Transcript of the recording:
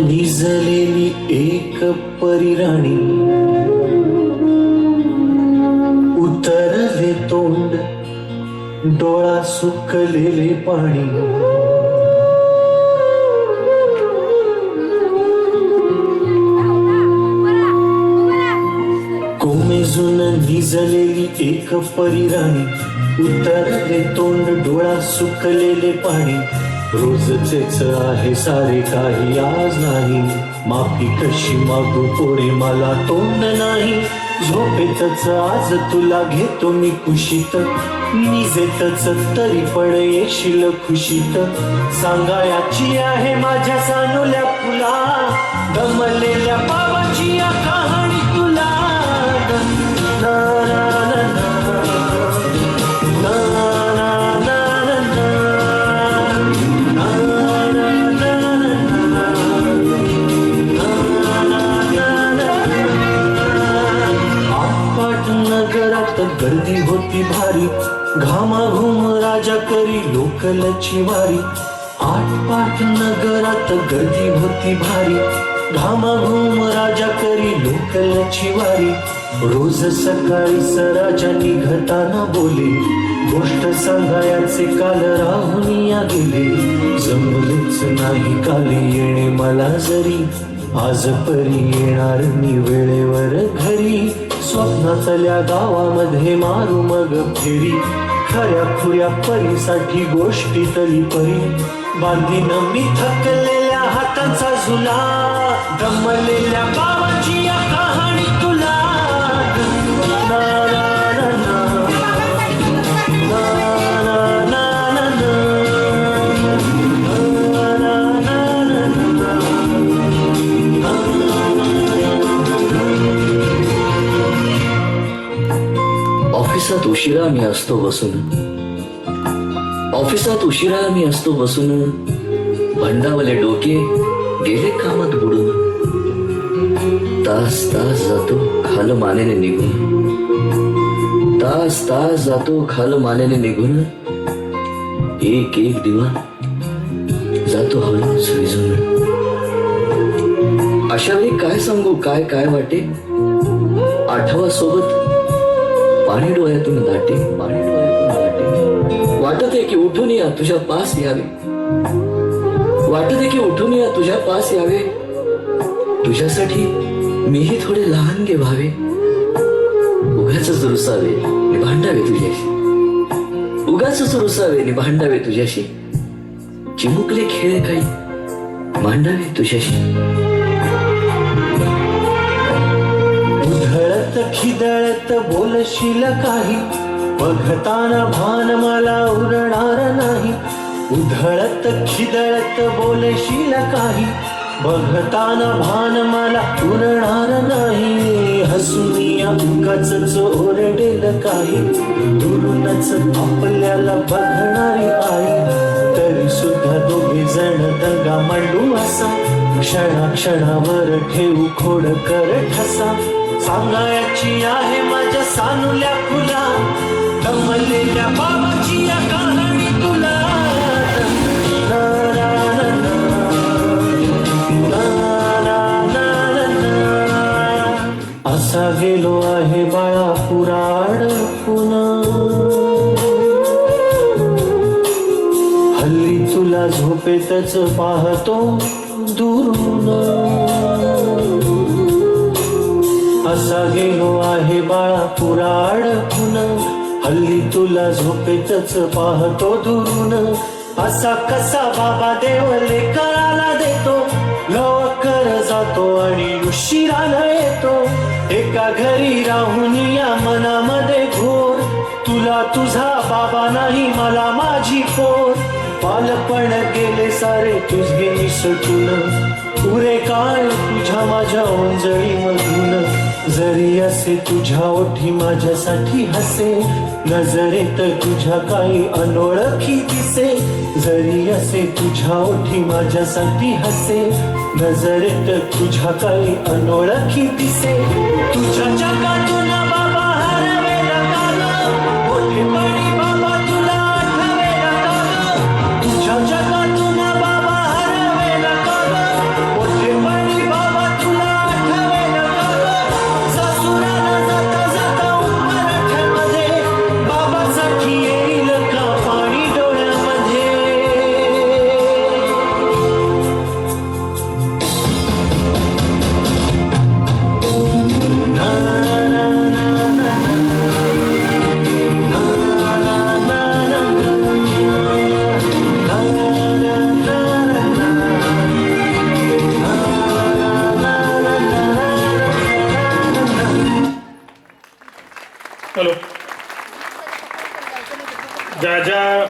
निजलेली एक परिराणी उतरले तोंड डोळा सुकलेले पाणी कोमेजून निजलेली एक परिराणी उतरले तोंड डोळा सुकलेले पाणी रोजचेच आहे सारे काही आज नाही माफी कशी मागू पोरे मला तोंड नाही झोपेतच आज तुला घेतो मी कुशीत निजेतच तरी पण येशील खुशीत सांगायची आहे माझ्या सानुल्या फुला दमलेल्या बाबाची या कहाणी तुला ना ना ना ना ना ना नगरात गर्दी होती भारी घामाघूम राजा करी लोकलची वारी आटपाट नगरात गर्दी होती भारी घामाघूम राजा करी लोकलची वारी रोज सकाळी सराजा निघताना बोले गोष्ट सांगायचे काल राहून या गेले जमलेच नाही काल येणे मला जरी आज परी येणार मी वेळेवर घरी स्वप्नातल्या गावामध्ये मारू मग फेरी खऱ्या खुऱ्या परीसाठी गोष्टीतली परी बांधीन मी थकलेल्या हातांचा झुला दमलेल्या बाबाची या कहाणी तुला ना ना ना ना ना ना ना ऑफिसात उशिरा मी असतो बसून भंडावले डोके गेले कामात बुडून तास तास जातो खाल मानेने निघून एक एक दिवा जातो हळूच विझून अशा वेळी काय सांगू काय काय वाटे आठवा सोबत पाणी डोळ्यातून दाटे वाटत आहे की उठून या तुझ्या पास यावे तुझ्यासाठी मीही थोडे लहानगे व्हावे उगाचच रुसावे नि भांडावे तुझ्याशी चिमुकले खेळ काही मांडावे तुझ्याशी उधळत खिदळत बोलशील काही बघताना भान मला उरणार नाही उधळत खिदळत बोलशील काही बघताना भान मला उरणार नाही हसूनिया उगाचच ओरडेल काही दुरूनच आपल्याला बघणारी आई तरी सुद्धा दोघे जण दंगा मांडू असा क्षणाक्षणावर ठेवू खोड कर ठसा सांगायची आहे माझ्या सानुल्या फुला दमलेल्या बाबाची या कहाणी तुला ना ना ना ना ना ना ना असा गेलो आहे बाळा पुराड पुन्हा हल्ली तुला झोपेतच पाहतो दुरून असा गेलो आहे बाळा पुराड पुन्हा हल्ली तुला झोपेतच पाहतो दुरून असा कसा बाबा देव लेकराला देतो लवकर जातो आणि उशिराला येतो एका घरी राहून या मनामध्ये घोर तुला तुझा बाबा नाही मला माझी पोर बालपण गेले सारे तुझे निसटून पुरे काळ तुझ्या माझ्या ओंजळी मधून जरी असे तुझ्या ओठी माझ्यासाठी हसे नजरेत तुझ्या काही अनोळखी दिसे जरी असे तुझ्या ओठी माझ्यासाठी हसे नजरेत तुझ्या काही अनोळखी दिसे तुझ्या जगात